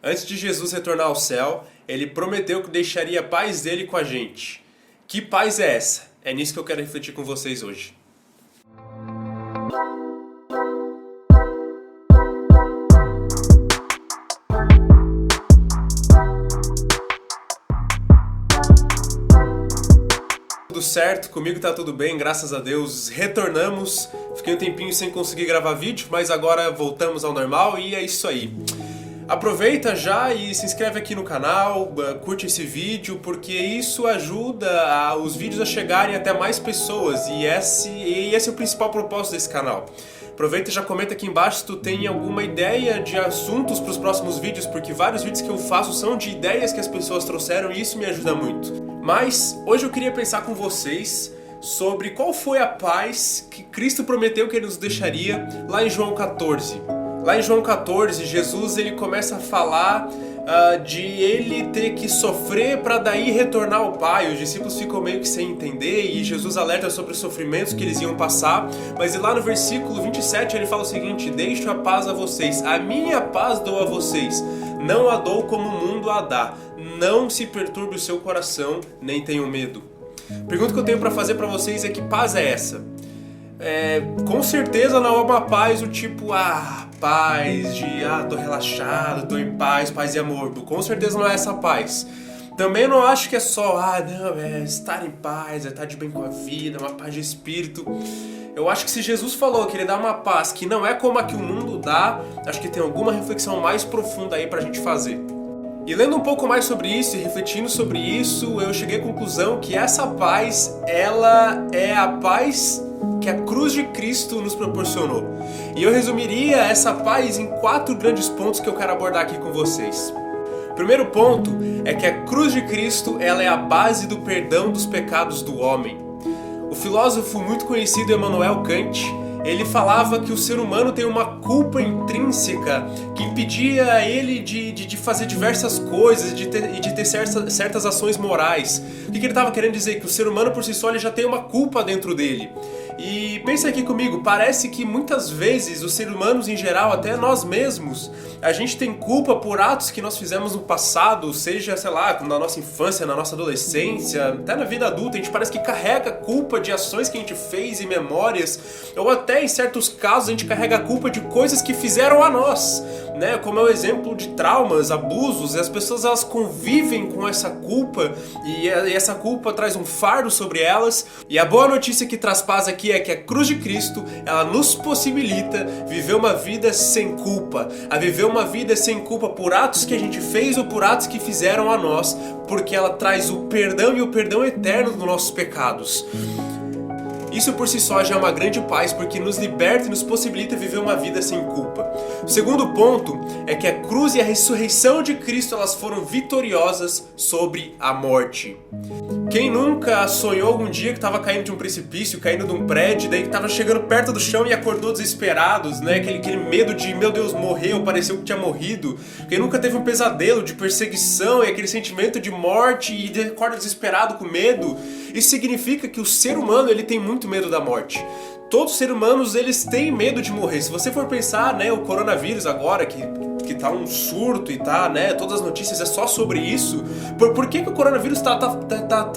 Antes de Jesus retornar ao céu, ele prometeu que deixaria a paz dele com a gente. Que paz é essa? É nisso que eu quero refletir com vocês hoje. Tudo certo, comigo tá tudo bem, graças a Deus. Retornamos, fiquei um tempinho sem conseguir gravar vídeo, mas agora voltamos ao normal e é isso aí. Aproveita já e se inscreve aqui no canal, curte esse vídeo, porque isso ajuda os vídeos a chegarem até mais pessoas e esse é o principal propósito desse canal. Aproveita e já comenta aqui embaixo se tu tem alguma ideia de assuntos para os próximos vídeos, porque vários vídeos que eu faço são de ideias que as pessoas trouxeram e isso me ajuda muito. Mas hoje eu queria pensar com vocês sobre qual foi a paz que Cristo prometeu que Ele nos deixaria lá em João 14. Lá em João 14, Jesus ele começa a falar de ele ter que sofrer para daí retornar ao Pai. Os discípulos ficam meio que sem entender e Jesus alerta sobre os sofrimentos que eles iam passar. Mas lá no versículo 27 ele fala o seguinte: deixo a paz a vocês, a minha paz dou a vocês, não a dou como o mundo a dá. Não se perturbe o seu coração, nem tenham medo. A pergunta que eu tenho para fazer para vocês é: que paz é essa? Com certeza não é uma paz do tipo, paz de, tô relaxado, tô em paz, paz e amor. Com certeza não é essa paz. Também não acho que é só, estar em paz, é estar de bem com a vida, uma paz de espírito. Eu acho que se Jesus falou que Ele dá uma paz que não é como a que o mundo dá, acho que tem alguma reflexão mais profunda aí pra gente fazer. E lendo um pouco mais sobre isso e refletindo sobre isso, eu cheguei à conclusão que essa paz, ela é a paz que a cruz de Cristo nos proporcionou. E eu resumiria essa paz em 4 grandes pontos que eu quero abordar aqui com vocês. O primeiro ponto é que a cruz de Cristo ela é a base do perdão dos pecados do homem. O filósofo muito conhecido Immanuel Kant, ele falava que o ser humano tem uma culpa intrínseca que impedia ele de fazer diversas coisas e de ter certas ações morais. O que ele estava querendo dizer? Que o ser humano por si só ele já tem uma culpa dentro dele. E pensa aqui comigo, parece que muitas vezes os seres humanos em geral, até nós mesmos, a gente tem culpa por atos que nós fizemos no passado, seja, sei lá, na nossa infância, na nossa adolescência, até na vida adulta, a gente parece que carrega culpa de ações que a gente fez e memórias, ou até em certos casos a gente carrega a culpa de coisas que fizeram a nós, né? Como é o exemplo de traumas, abusos, e as pessoas elas convivem com essa culpa e essa culpa traz um fardo sobre elas. E a boa notícia que traz paz aqui é que a cruz de Cristo, ela nos possibilita viver uma vida sem culpa, a viver uma vida sem culpa por atos que a gente fez ou por atos que fizeram a nós, porque ela traz o perdão e o perdão eterno dos nossos pecados. Isso por si só já é uma grande paz, porque nos liberta e nos possibilita viver uma vida sem culpa. O segundo ponto é que a cruz e a ressurreição de Cristo elas foram vitoriosas sobre a morte. Quem nunca sonhou algum dia que estava caindo de um precipício, caindo de um prédio, daí que estava chegando perto do chão e acordou desesperados, né? Aquele medo de, meu Deus, morreu, pareceu que tinha morrido. Quem nunca teve um pesadelo de perseguição e aquele sentimento de morte e acorda desesperado com medo? Isso significa que o ser humano ele tem muito medo da morte. Todos os seres humanos eles têm medo de morrer. Se você for pensar, né, o coronavírus agora que tá um surto e tá, né, todas as notícias é só sobre isso. Por que o coronavírus tá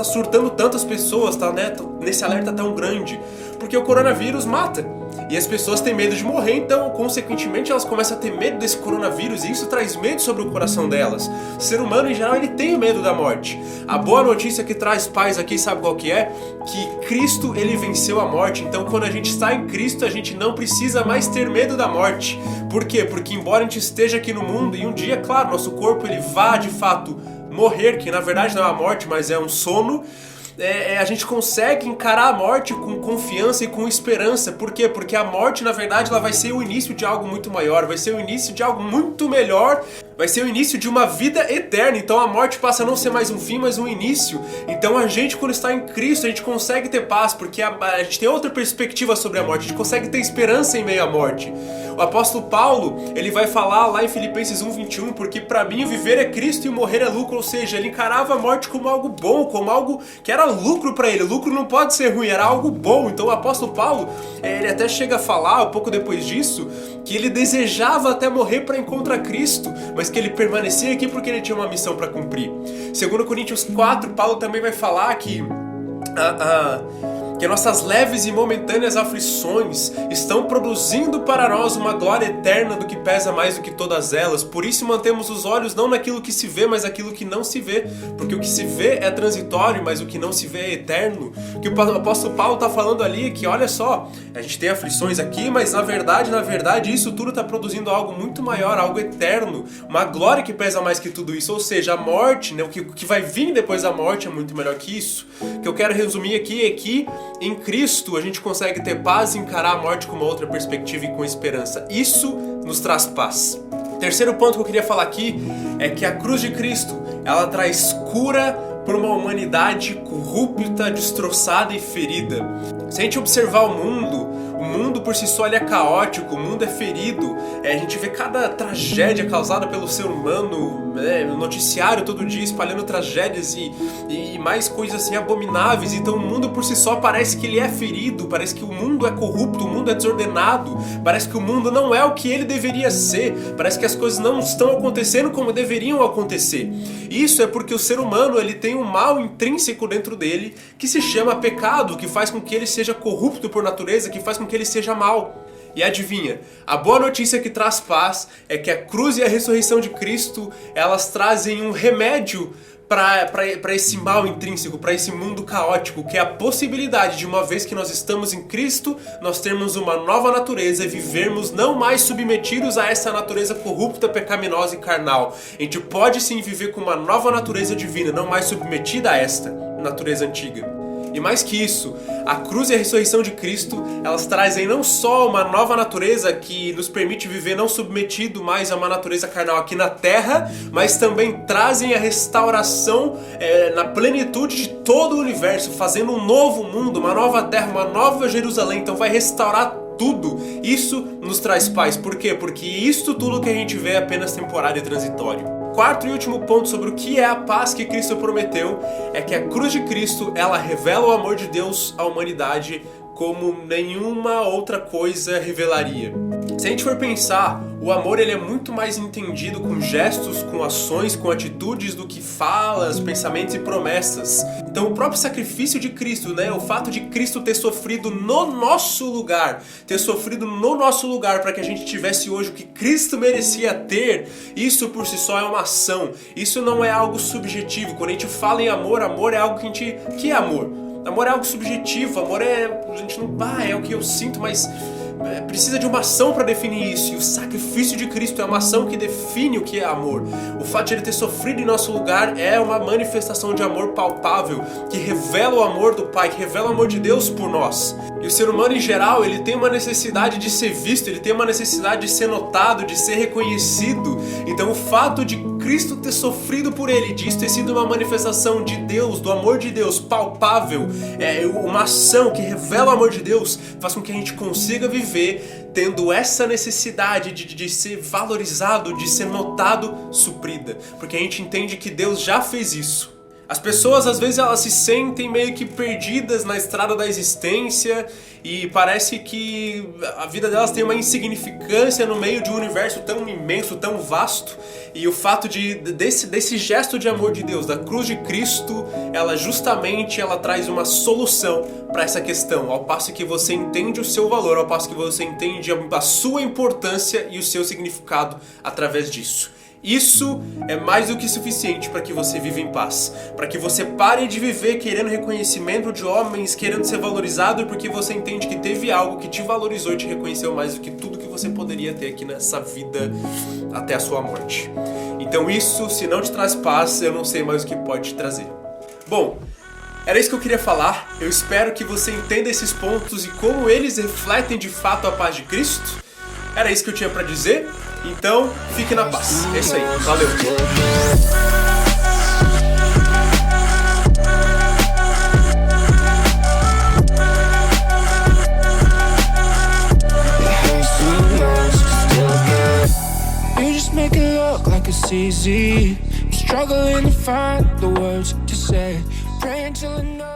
surtando tantas pessoas, tá, né, nesse alerta tão grande? Porque o coronavírus mata. E as pessoas têm medo de morrer, então, consequentemente, elas começam a ter medo desse coronavírus e isso traz medo sobre o coração delas. O ser humano, em geral, ele tem medo da morte. A boa notícia que traz paz aqui, sabe qual que é? Que Cristo, ele venceu a morte. Então, quando a gente está em Cristo, a gente não precisa mais ter medo da morte. Por quê? Porque embora a gente esteja aqui no mundo e um dia, claro, nosso corpo, ele vá, de fato, morrer, que na verdade não é uma morte, mas é um sono, a gente consegue encarar a morte com confiança e com esperança. Por quê? Porque a morte, na verdade, ela vai ser o início de algo muito maior, vai ser o início de algo muito melhor, vai ser o início de uma vida eterna. Então a morte passa a não ser mais um fim, mas um início. Então a gente, quando está em Cristo, a gente consegue ter paz, porque a gente tem outra perspectiva sobre a morte, a gente consegue ter esperança em meio à morte. O apóstolo Paulo, ele vai falar lá em Filipenses 1:21, porque para mim o viver é Cristo e o morrer é lucro, ou seja, ele encarava a morte como algo bom, como algo que era lucro para ele. Lucro não pode ser ruim, era algo bom. Então o apóstolo Paulo, ele até chega a falar, um pouco depois disso, que ele desejava até morrer para encontrar Cristo, mas que ele permanecia aqui porque ele tinha uma missão para cumprir. Segundo Coríntios 4, Paulo também vai falar que nossas leves e momentâneas aflições estão produzindo para nós uma glória eterna do que pesa mais do que todas elas. Por isso mantemos os olhos não naquilo que se vê, mas naquilo que não se vê. Porque o que se vê é transitório, mas o que não se vê é eterno. O que o apóstolo Paulo está falando ali é que, olha só, a gente tem aflições aqui, mas na verdade, isso tudo está produzindo algo muito maior, algo eterno. Uma glória que pesa mais que tudo isso. Ou seja, a morte, né, o que vai vir depois da morte é muito melhor que isso. O que eu quero resumir aqui é que em Cristo a gente consegue ter paz e encarar a morte com uma outra perspectiva e com esperança. Isso nos traz paz. Terceiro ponto que eu queria falar aqui é que a cruz de Cristo, ela traz cura para uma humanidade corrupta, destroçada e ferida. Se a gente observar o mundo por si só ele é caótico, o mundo é ferido, a gente vê cada tragédia causada pelo ser humano, no noticiário todo dia espalhando tragédias e mais coisas assim abomináveis. Então o mundo por si só parece que ele é ferido, parece que o mundo é corrupto, o mundo é desordenado, parece que o mundo não é o que ele deveria ser, parece que as coisas não estão acontecendo como deveriam acontecer. Isso é porque o ser humano ele tem um mal intrínseco dentro dele que se chama pecado, que faz com que ele seja corrupto por natureza, que faz com que ele seja mal. E adivinha, a boa notícia que traz paz é que a cruz e a ressurreição de Cristo, elas trazem um remédio para esse mal intrínseco, para esse mundo caótico, que é a possibilidade de, uma vez que nós estamos em Cristo, nós termos uma nova natureza e vivermos não mais submetidos a essa natureza corrupta, pecaminosa e carnal. A gente pode sim viver com uma nova natureza divina, não mais submetida a esta natureza antiga. E mais que isso, a cruz e a ressurreição de Cristo, elas trazem não só uma nova natureza que nos permite viver não submetido mais a uma natureza carnal aqui na terra, mas também trazem a restauração na plenitude de todo o universo, fazendo um novo mundo, uma nova terra, uma nova Jerusalém. Então vai restaurar tudo. Isso nos traz paz. Por quê? Porque isso tudo que a gente vê é apenas temporário e transitório. Quarto e último ponto sobre o que é a paz que Cristo prometeu é que a cruz de Cristo, ela revela o amor de Deus à humanidade como nenhuma outra coisa revelaria. Se a gente for pensar, o amor ele é muito mais entendido com gestos, com ações, com atitudes do que falas, pensamentos e promessas. Então o próprio sacrifício de Cristo, o fato de Cristo ter sofrido no nosso lugar, para que a gente tivesse hoje o que Cristo merecia ter, isso por si só é uma ação. Isso não é algo subjetivo. Quando a gente fala em amor, amor é algo que é amor? Amor é algo subjetivo, amor a gente não, é o que eu sinto, mas precisa de uma ação para definir isso. E o sacrifício de Cristo é uma ação que define o que é amor. O fato de ele ter sofrido em nosso lugar é uma manifestação de amor palpável, que revela o amor do Pai, que revela o amor de Deus por nós. E o ser humano em geral, ele tem uma necessidade de ser visto, ele tem uma necessidade de ser notado, de ser reconhecido. Então o fato de Cristo ter sofrido por ele, disso ter sido uma manifestação de Deus, do amor de Deus palpável, uma ação que revela o amor de Deus, faz com que a gente consiga viver tendo essa necessidade de ser valorizado, de ser notado, suprida. Porque a gente entende que Deus já fez isso. As pessoas às vezes elas se sentem meio que perdidas na estrada da existência e parece que a vida delas tem uma insignificância no meio de um universo tão imenso, tão vasto. E o fato desse gesto de amor de Deus, da cruz de Cristo, ela traz uma solução para essa questão. Ao passo que você entende o seu valor, ao passo que você entende a sua importância e o seu significado através disso. Isso é mais do que suficiente para que você viva em paz. Para que você pare de viver querendo reconhecimento de homens, querendo ser valorizado, porque você entende que teve algo que te valorizou e te reconheceu mais do que tudo que você poderia ter aqui nessa vida até a sua morte. Então isso, se não te traz paz, eu não sei mais o que pode te trazer. Bom, era isso que eu queria falar. Eu espero que você entenda esses pontos e como eles refletem de fato a paz de Cristo. Era isso que eu tinha para dizer. Então, fique na paz. É isso aí. Valeu. You just make it look like it's easy. I'm struggling to find the words to say. Praying till I know